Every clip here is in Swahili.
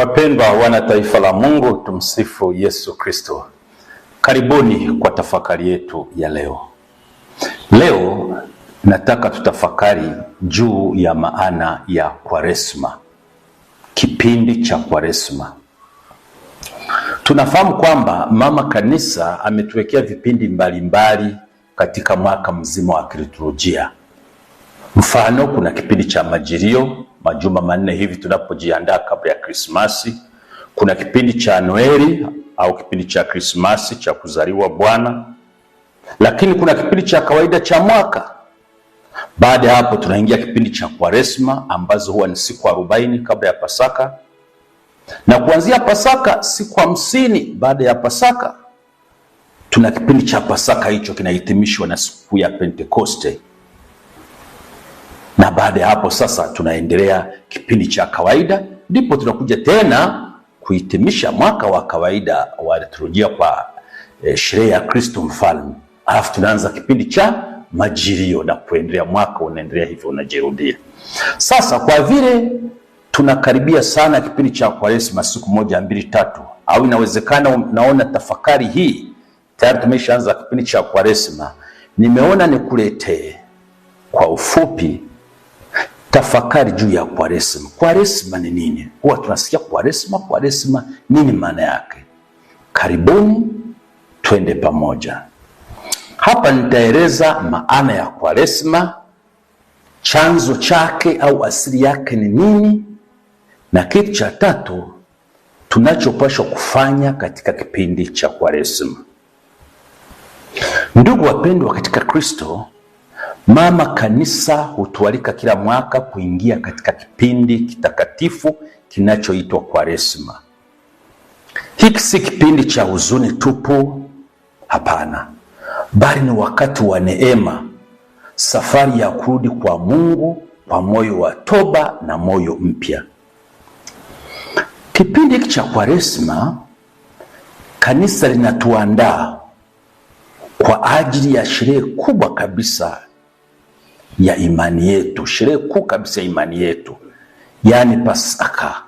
Wapendwa wana taifa la Mungu, tumsifu Yesu Kristo. Karibuni kwa tafakari yetu ya leo. Leo nataka tutafakari juu ya maana ya Kwaresma, kipindi cha Kwaresma. Tunafahamu kwamba Mama Kanisa ametuwekea vipindi mbalimbali katika mwaka mzima wa kiliturujia. Mfano, kuna kipindi cha Majilio, majuma manne hivi tunapojiandaa kabla ya Krismasi. Kuna kipindi cha Noeli au kipindi cha Krismasi cha kuzaliwa Bwana. Lakini kuna kipindi cha kawaida cha mwaka. Baada ya hapo tunaingia kipindi cha Kwaresma ambazo huwa ni siku 40 kabla ya Pasaka. Na kuanzia Pasaka siku 50 baada ya Pasaka tuna kipindi cha Pasaka, hicho kinahitimishwa na siku ya Pentekoste. Na baada ya hapo sasa tunaendelea kipindi cha kawaida, ndipo tunakuja tena kuhitimisha mwaka wa kawaida wa liturujia kwa sherehe ya Kristo Mfalme. Alafu tunaanza kipindi cha Majilio na kuendelea, mwaka unaendelea hivyo unajirudia. Sasa kwa vile tunakaribia sana kipindi cha Kwaresma, siku 1, 2, 3, au inawezekana naona tafakari hii tayari tumeshaanza kipindi cha Kwaresma, nimeona nikuletee kwa ufupi tafakari juu ya Kwaresma. Kwaresma ni nini? Huwa tunasikia Kwaresma, Kwaresma nini maana yake? Karibuni twende pamoja. Hapa nitaeleza maana ya Kwaresma, chanzo chake au asili yake ni nini, na kitu cha tatu tunachopaswa kufanya katika kipindi cha Kwaresma. Ndugu wapendwa katika Kristo, Mama Kanisa hutualika kila mwaka kuingia katika kipindi kitakatifu kinachoitwa Kwaresma. Hiki si kipindi cha huzuni tupu, hapana, bali ni wakati wa neema, safari ya kurudi kwa Mungu kwa moyo wa toba na moyo mpya. Kipindi hiki cha Kwaresma kanisa linatuandaa kwa ajili ya sherehe kubwa kabisa ya imani yetu, sherehe kuu kabisa ya imani yetu, yaani Pasaka,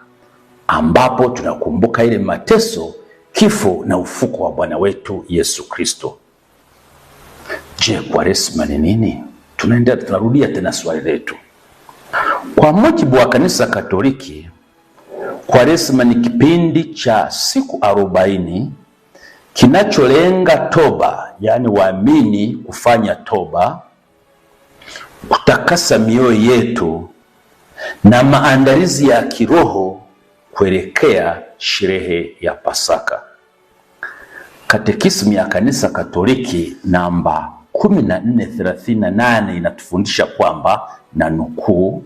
ambapo tunakumbuka ile mateso, kifo na ufuko wa Bwana wetu Yesu Kristo. Je, Kwaresma ni nini? Tunarudia tena swali letu. Kwa mujibu wa Kanisa Katoliki, Kwaresma ni kipindi cha siku 40 kinacholenga toba, yaani waamini kufanya toba, kutakasa mioyo yetu na maandalizi ya kiroho kuelekea sherehe ya Pasaka. Katekisimu ya Kanisa Katoliki namba 1438 inatufundisha kwamba, na nukuu,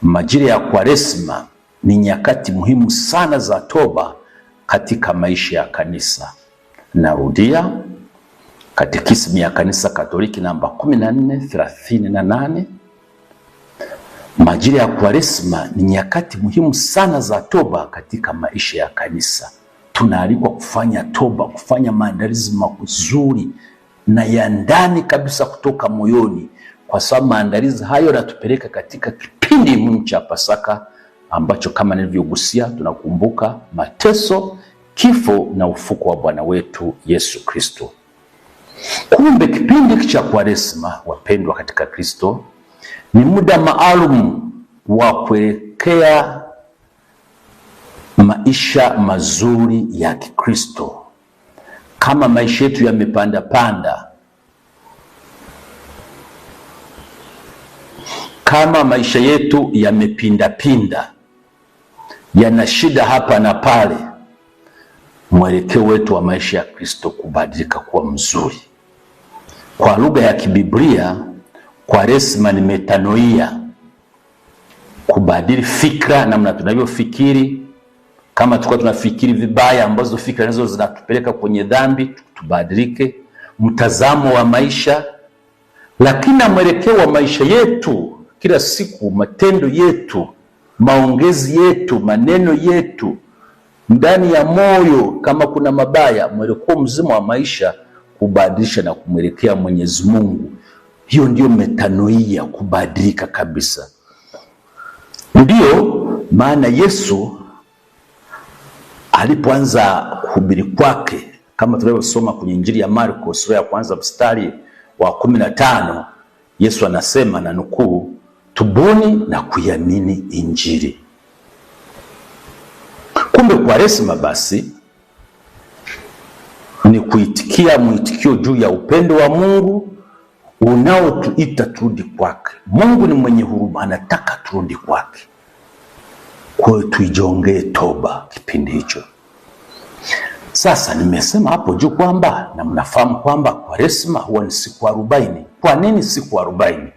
majira ya Kwaresma ni nyakati muhimu sana za toba katika maisha ya kanisa. Narudia, Katekisimu ya Kanisa Katoliki namba 1438, majira ya Kwaresma ni nyakati muhimu sana za toba katika maisha ya kanisa. Tunaalikwa kufanya toba, kufanya maandalizi mazuri na ya ndani kabisa kutoka moyoni, kwa sababu maandalizi hayo yanatupeleka katika kipindi muhimu cha Pasaka ambacho kama nilivyogusia tunakumbuka mateso, kifo na ufuko wa Bwana wetu Yesu Kristo. Kumbe kipindi cha Kwaresma, wapendwa katika Kristo, ni muda maalum wa kuelekea maisha mazuri ya Kikristo. Kama maisha yetu yamepanda panda, kama maisha yetu yamepinda pinda, yana shida hapa na pale, mwelekeo wetu wa maisha ya Kristo kubadilika kuwa mzuri. Kwa lugha ya Kibiblia, Kwaresma ni metanoia, kubadili fikra, namna tunavyofikiri. Kama tulikuwa tunafikiri vibaya, ambazo fikra nazo zinatupeleka kwenye dhambi, tubadilike mtazamo wa maisha. Lakini na mwelekeo wa maisha yetu kila siku, matendo yetu, maongezi yetu, maneno yetu, ndani ya moyo kama kuna mabaya, mwelekeo mzima wa maisha kubadilisha na kumwelekea Mwenyezi Mungu. Hiyo ndio metanoia, kubadilika kabisa. Ndio maana Yesu alipoanza kuhubiri kwake, kama tunavyosoma kwenye Injili ya Marko sura ya kwanza mstari wa 15, Yesu anasema na nukuu, tubuni na kuiamini Injili. Kumbe Kwaresma basi ni kuitikia mwitikio juu ya upendo wa Mungu unaotuita turudi kwake. Mungu ni mwenye huruma, anataka turudi kwake. Kwa hiyo tuijongee toba kipindi hicho. Sasa nimesema hapo juu kwamba, na mnafahamu kwamba Kwaresma huwa ni siku 40. Kwa nini siku 40?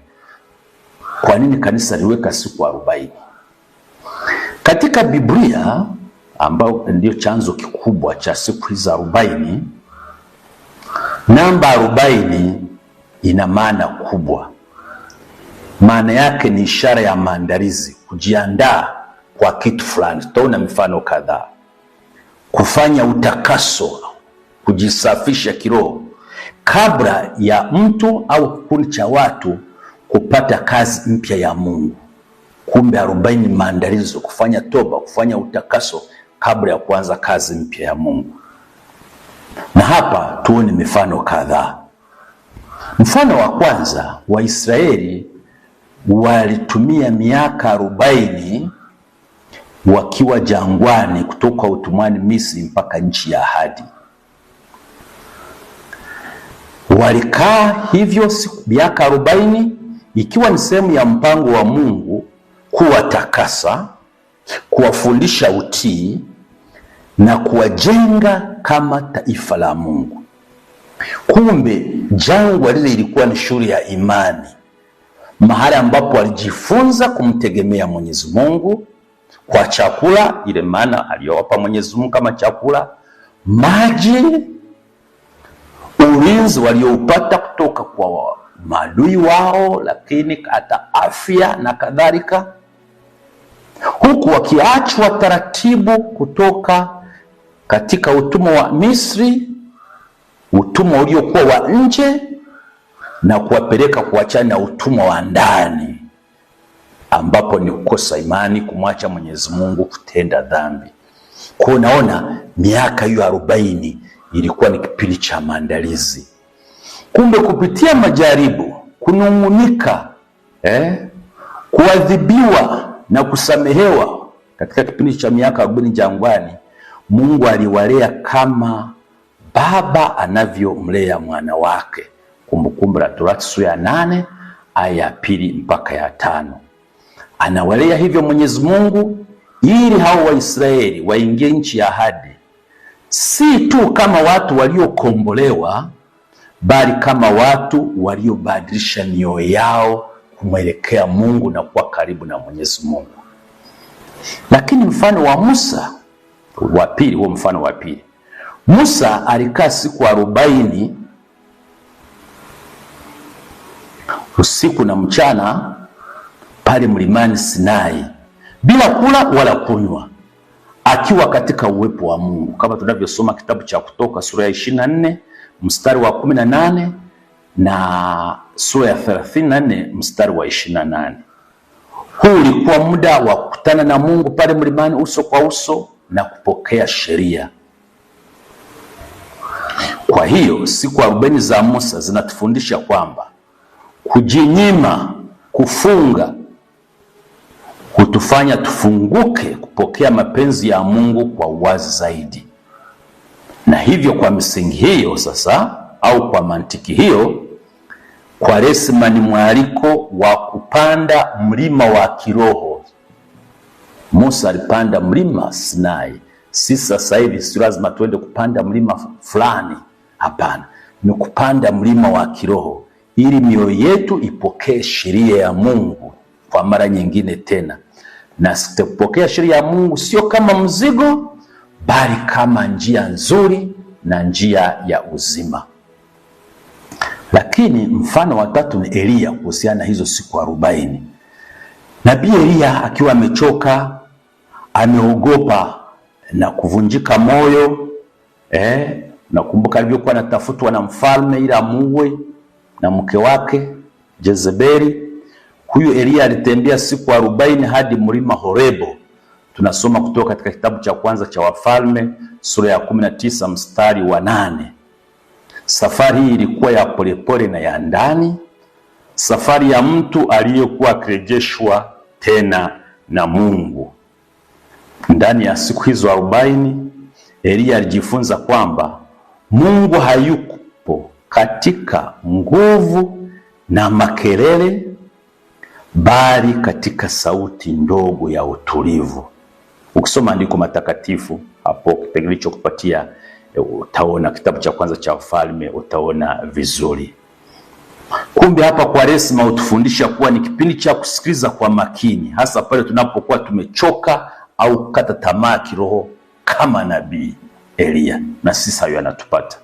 Kwa nini kanisa liweka siku 40? Katika Biblia, ambao ndio chanzo kikubwa cha siku hizi 40, namba 40 ina maana kubwa. Maana yake ni ishara ya maandalizi, kujiandaa kwa kitu fulani. Tutaona mifano kadhaa. Kufanya utakaso, kujisafisha kiroho kabla ya mtu au kikundi cha watu kupata kazi mpya ya Mungu. Kumbe 40 maandalizi, kufanya toba, kufanya utakaso kabla ya kuanza kazi mpya ya Mungu. Na hapa tuone mifano kadhaa. Mfano wa kwanza, Waisraeli walitumia miaka 40 wakiwa jangwani kutoka utumwani Misri mpaka nchi ya ahadi. Walikaa hivyo siku miaka 40 ikiwa ni sehemu ya mpango wa Mungu kuwatakasa, kuwafundisha utii na kuwajenga kama taifa la Mungu. Kumbe jangwa lile ilikuwa ni shule ya imani, mahali ambapo walijifunza kumtegemea Mwenyezi Mungu kwa chakula, ile maana aliyowapa Mwenyezi Mungu kama chakula, maji, ulinzi walioupata kutoka kwa maadui wao, lakini hata afya na kadhalika, huku wakiachwa taratibu kutoka katika utumwa wa Misri, utumwa uliokuwa wa nje, na kuwapeleka kuachana na utumwa wa ndani, ambapo ni kukosa imani, kumwacha Mwenyezi Mungu, kutenda dhambi. Kwa unaona miaka hiyo 40 ilikuwa ni kipindi cha maandalizi. Kumbe kupitia majaribu, kunungunika, kuadhibiwa na kusamehewa katika kipindi cha miaka 40 jangwani, Mungu aliwalea kama baba anavyomlea mwana wake. Kumbukumbu la Torati sura ya 8 aya ya 2 mpaka ya 5. Anawalea hivyo Mwenyezi Mungu ili hao Waisraeli waingie nchi ya ahadi, si tu kama watu waliokombolewa, bali kama watu waliobadilisha mioyo yao kumwelekea Mungu na kuwa karibu na Mwenyezi Mungu. Lakini mfano wa Musa wa pili, huo mfano wa pili, Musa alikaa siku 40 usiku na mchana pale mlimani Sinai bila kula wala kunywa, akiwa katika uwepo wa Mungu, kama tunavyosoma kitabu cha Kutoka sura ya 24 mstari wa 18 na sura ya 34 mstari wa 28. Huu ulikuwa muda wa kukutana na Mungu pale mlimani uso kwa uso na kupokea sheria. Kwa hiyo siku 40 za Musa zinatufundisha kwamba kujinyima, kufunga, hutufanya tufunguke kupokea mapenzi ya Mungu kwa uwazi zaidi. Na hivyo kwa misingi hiyo sasa, au kwa mantiki hiyo, Kwaresma ni mwaliko wa kupanda mlima wa kiroho. Musa alipanda mlima Sinai. Sisi sasa hivi si lazima tuende kupanda mlima fulani, hapana. Ni kupanda mlima wa kiroho ili mioyo yetu ipokee sheria ya Mungu kwa mara nyingine tena. Na sitapokea sheria ya Mungu sio kama mzigo, bali kama njia nzuri na njia ya uzima. Lakini mfano wa tatu ni Elia kuhusiana na hizo siku 40. Nabii Elia akiwa amechoka, ameogopa na kuvunjika moyo, nakumbuka alivyokuwa anatafutwa na mfalme ili amuue na mke wake Jezebeli. Huyu Elia alitembea siku 40 hadi mlima Horebo Tunasoma kutoka katika kitabu cha kwanza cha Wafalme sura ya 19 mstari wa 8. Safari hii ilikuwa ya polepole na ya ndani, safari ya mtu aliyekuwa akirejeshwa tena na Mungu. Ndani ya siku hizo 40, Elia alijifunza kwamba Mungu hayupo katika nguvu na makelele, bali katika sauti ndogo ya utulivu. Ukisoma andiko matakatifu hapo kipengele hicho kupatia, utaona kitabu cha kwanza cha Wafalme, utaona vizuri. Kumbe hapa Kwaresma utufundisha kuwa ni kipindi cha kusikiliza kwa makini, hasa pale tunapokuwa tumechoka au kukata tamaa kiroho kama nabii Elia, na sisi hayo yanatupata.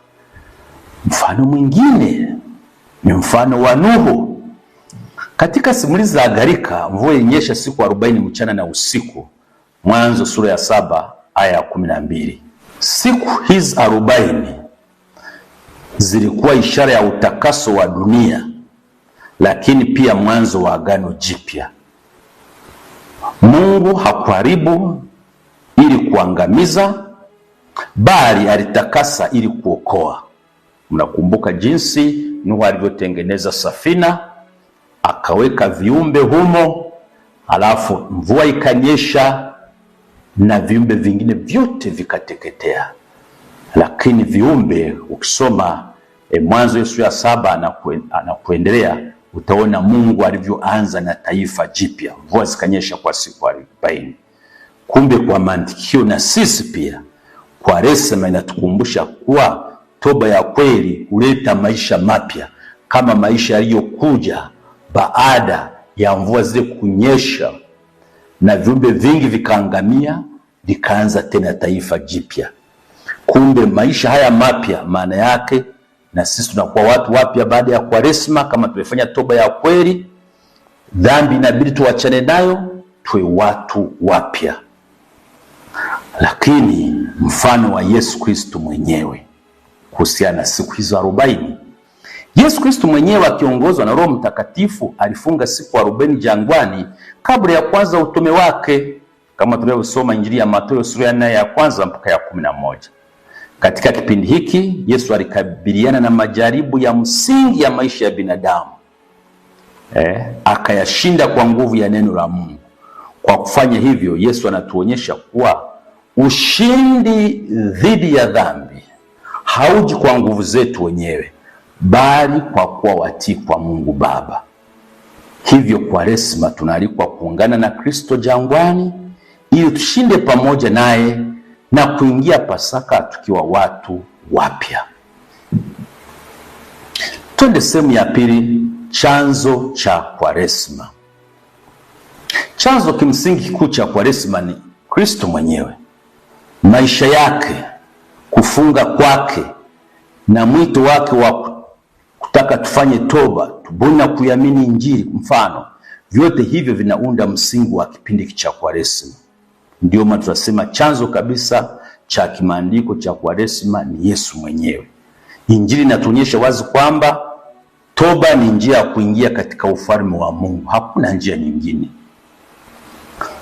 Mfano mwingine ni mfano wa Nuhu. Katika simulizi za gharika, mvua ilinyesha siku 40 mchana na usiku. Mwanzo sura ya 7 aya ya 12. Siku hizi 40 zilikuwa ishara ya utakaso wa dunia, lakini pia mwanzo wa agano jipya. Mungu hakuharibu ili kuangamiza, bali alitakasa ili kuokoa. Mnakumbuka jinsi Nuhu alivyotengeneza safina, akaweka viumbe humo, alafu mvua ikanyesha na viumbe vingine vyote vikateketea. Lakini viumbe, ukisoma Mwanzo sura ya 7 na kuendelea, utaona Mungu alivyoanza na taifa jipya. Mvua zikanyesha kwa siku 40. Kumbe kwa mantikio na sisi pia Kwaresma inatukumbusha kuwa toba ya kweli huleta maisha mapya, kama maisha yaliyokuja baada ya mvua zile kunyesha na viumbe vingi vikaangamia, likaanza tena taifa jipya. Kumbe maisha haya mapya maana yake na sisi tunakuwa watu wapya baada ya Kwaresma. Kama tumefanya toba ya kweli, dhambi inabidi tuachane nayo, tuwe watu wapya. Lakini mfano wa Yesu Kristo mwenyewe kuhusiana na siku hizo 40. Yesu Kristo mwenyewe akiongozwa na Roho Mtakatifu alifunga siku 40 jangwani kabla ya kwanza utume wake, kama tunavyosoma Injili ya Mathayo sura ya 4 ya kwanza mpaka ya 11. Katika kipindi hiki Yesu alikabiliana na majaribu ya msingi ya maisha ya binadamu, akayashinda kwa nguvu ya neno la Mungu. Kwa kufanya hivyo, Yesu anatuonyesha kuwa ushindi dhidi ya dhambi hauji kwa nguvu zetu wenyewe, bali kwa kuwa watii kwa Mungu Baba. Hivyo Kwaresma tunaalikwa kuungana na Kristo jangwani ili tushinde pamoja naye na kuingia Pasaka tukiwa watu wapya. Twende sehemu ya pili, chanzo cha Kwaresma. Chanzo kimsingi kikuu cha Kwaresma ni Kristo mwenyewe, maisha yake, kufunga kwake na mwito wake wa kutaka tufanye toba, tubuni na kuiamini Injili. Mfano, vyote hivyo vinaunda msingi wa kipindi cha Kwaresma. Ndio maana tunasema chanzo kabisa cha kimaandiko cha Kwaresma ni Yesu mwenyewe. Injili inatuonyesha wazi kwamba toba ni njia ya kuingia katika ufalme wa Mungu, hakuna njia nyingine.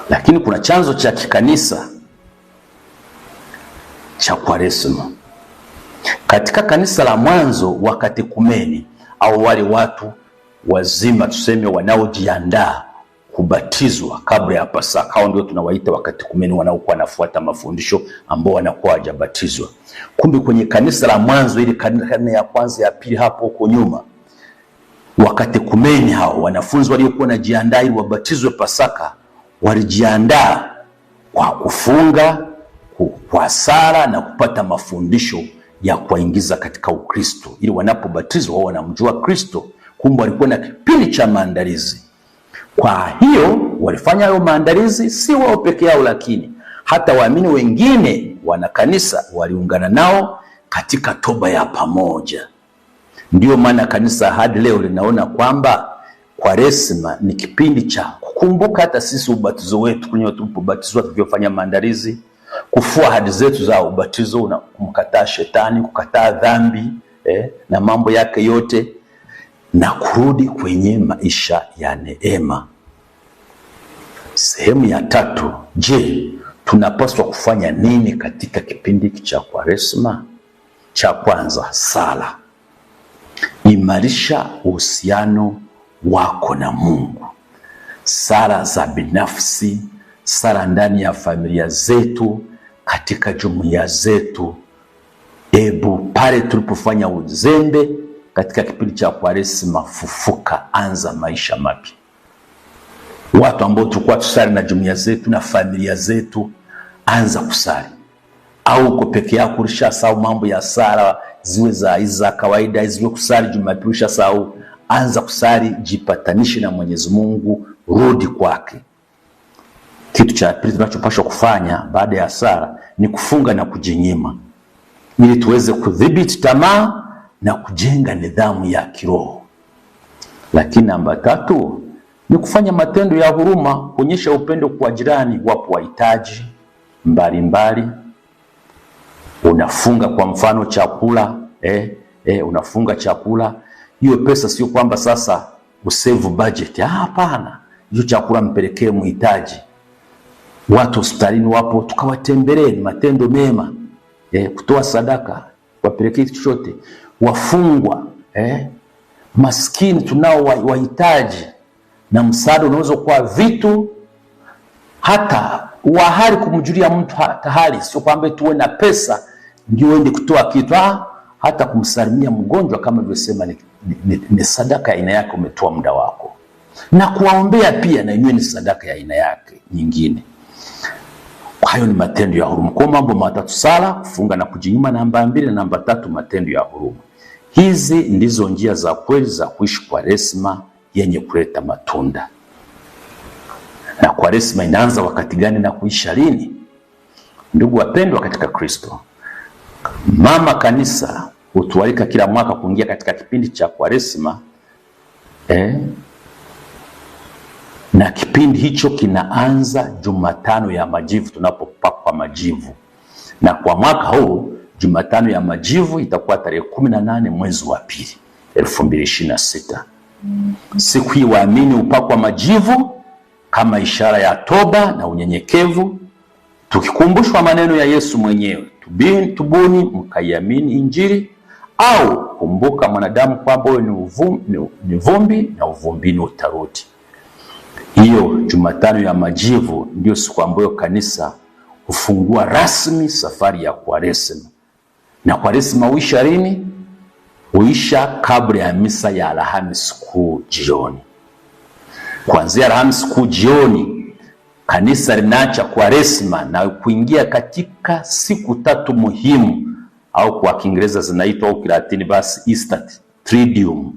Lakini kuna chanzo cha kikanisa cha Kwaresma. Katika kanisa la mwanzo, wakatekumeni au wale watu wazima tuseme wanaojiandaa kubatizwa kabla ya Pasaka, hao ndio tunawaita wakatekumeni, wanaokuwa wanafuata mafundisho ambao wanakuwa hawajabatizwa. Kumbe kwenye kanisa la mwanzo, ile karne ya kwanza ya pili, hapo huko nyuma, wakatekumeni hao wanafunzi waliokuwa wanajiandaa ili wabatizwe Pasaka, walijiandaa kwa kufunga, kwa sala na kupata mafundisho ya kuwaingiza katika Ukristo, ili wanapobatizwa wao wanamjua Kristo. Kumbe walikuwa na kipindi cha maandalizi. Kwa hiyo walifanya hayo maandalizi, si wao peke yao, lakini hata waamini wengine wana kanisa waliungana nao katika toba ya pamoja. Ndio maana kanisa hadi leo linaona kwamba Kwaresma ni kipindi cha kukumbuka hata sisi ubatizo wetu, kwenye tulipobatizwa tulivyofanya maandalizi, kufua ahadi zetu za ubatizo na kumkataa shetani, kukataa dhambi na mambo yake yote, na kurudi kwenye maisha ya neema. Sehemu ya tatu, je, tunapaswa kufanya nini katika kipindi cha Kwaresma? Cha kwanza, sala. Imarisha uhusiano wako na Mungu. Sala za binafsi, sala ndani ya familia zetu, katika jumuiya zetu. Ebu pale tulipofanya uzembe katika kipindi cha Kwaresma, fufuka, anza maisha mapya. Watu ambao tulikuwa tusali na jumuiya zetu na familia zetu, anza kusali. Au uko peke yako ulishasahau mambo ya sala, ziwe za kawaida, ziwe kusali Jumapili ulishasahau, anza kusali, jipatanishe na Mwenyezi Mungu, rudi kwake. Kitu cha pili tunachopaswa kufanya baada ya sala ni kufunga na kujinyima, ili tuweze kudhibiti tamaa na kujenga nidhamu ya kiroho. Lakini namba tatu ni kufanya matendo ya huruma, kuonyesha upendo kwa jirani. Wapo wahitaji mbalimbali. Unafunga kwa mfano chakula, unafunga chakula. Hiyo pesa sio kwamba sasa usave budget. Hapana, hiyo chakula mpelekee mhitaji. Watu hospitalini wapo, tukawatembelee, ni matendo mema. Kutoa sadaka, wapelekee chochote. Wafungwa, maskini tunao wahitaji, na msaada unaweza kuwa vitu, hata wahali kumjulia mtu hali, sio kwamba tuwe na pesa ndio uende kutoa kitu. Hata kumsalimia mgonjwa kama nilivyosema ni sadaka ya aina yake, umetoa muda wako. Na kuwaombea pia na yenyewe ni sadaka ya aina yake nyingine. Hayo ni matendo ya huruma. Kwa mambo matatu: sala, kufunga na kujinyima, namba 2, na namba 3 matendo ya huruma. Hizi ndizo njia za kweli za kuishi Kwaresma yenye kuleta matunda. Na Kwaresma inaanza wakati gani na kuisha lini? Ndugu wapendwa katika Kristo, Mama Kanisa hutualika kila mwaka kuingia katika kipindi cha Kwaresma, na kipindi hicho kinaanza Jumatano ya Majivu, tunapopakwa majivu. Na kwa mwaka huu Jumatano ya Majivu itakuwa tarehe 18 mwezi wa pili 2026. Siku hii waamini hupakwa majivu kama ishara ya toba na unyenyekevu, tukikumbushwa maneno ya Yesu mwenyewe, tubuni mkaiamini Injili, au kumbuka mwanadamu kwamba wewe ni vumbi na uvumbini utarudi. Hiyo Jumatano ya Majivu ndio siku ambayo kanisa hufungua rasmi safari ya Kwaresma. Na Kwaresma huisha lini? Huisha kabla ya misa ya Alhamisi Kuu jioni. Kuanzia Alhamisi Kuu jioni, kanisa linaacha Kwaresma na kuingia katika siku 3 muhimu, au kwa Kiingereza zinaitwa, au Kilatini basi Easter Triduum.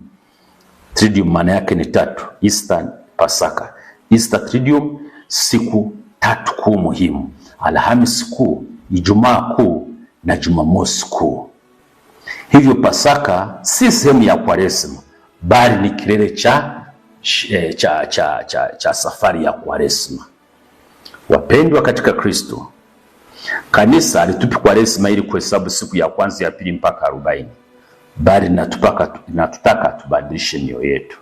Triduum maana yake ni 3. Easter, Pasaka, Easter Triduum, siku 3 kuu muhimu: Alhamisi Kuu, Ijumaa Kuu na Jumamosi Kuu. Hivyo Pasaka si sehemu ya Kwaresma, bali ni kilele cha safari ya Kwaresma. Wapendwa katika Kristo, kanisa alitupi Kwaresma ili kuhesabu siku ya kwanza, ya pili mpaka 40, bali natutaka tubadilishe mioyo yetu,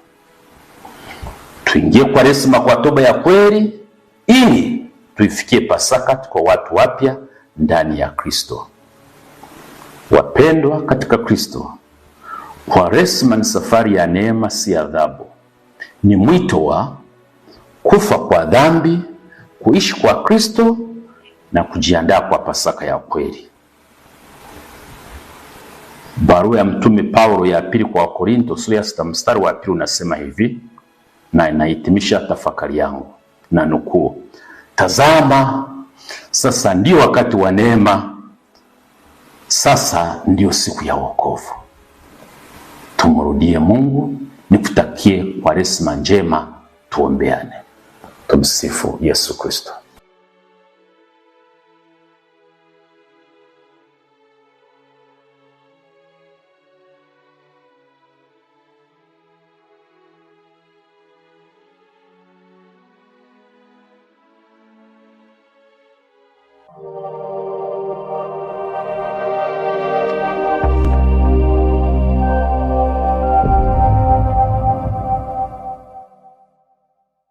tuingie Kwaresma kwa toba ya kweli, ili tuifikie Pasaka kwa watu wapya ndani ya Kristo. Wapendwa katika Kristo, Kwaresma ni safari ya neema, si adhabu. Ni mwito wa kufa kwa dhambi, kuishi kwa Kristo na kujiandaa kwa Pasaka ya kweli. Barua ya Mtume Paulo ya pili kwa Wakorinto sura ya 6 mstari wa 2 unasema hivi, na inahitimisha tafakari yangu na nukuu: tazama, sasa ndio wakati wa neema, sasa ndio siku ya wokovu. Tumrudie Mungu. Nikutakie Kwaresma njema, tuombeane. Tumsifu Yesu Kristo.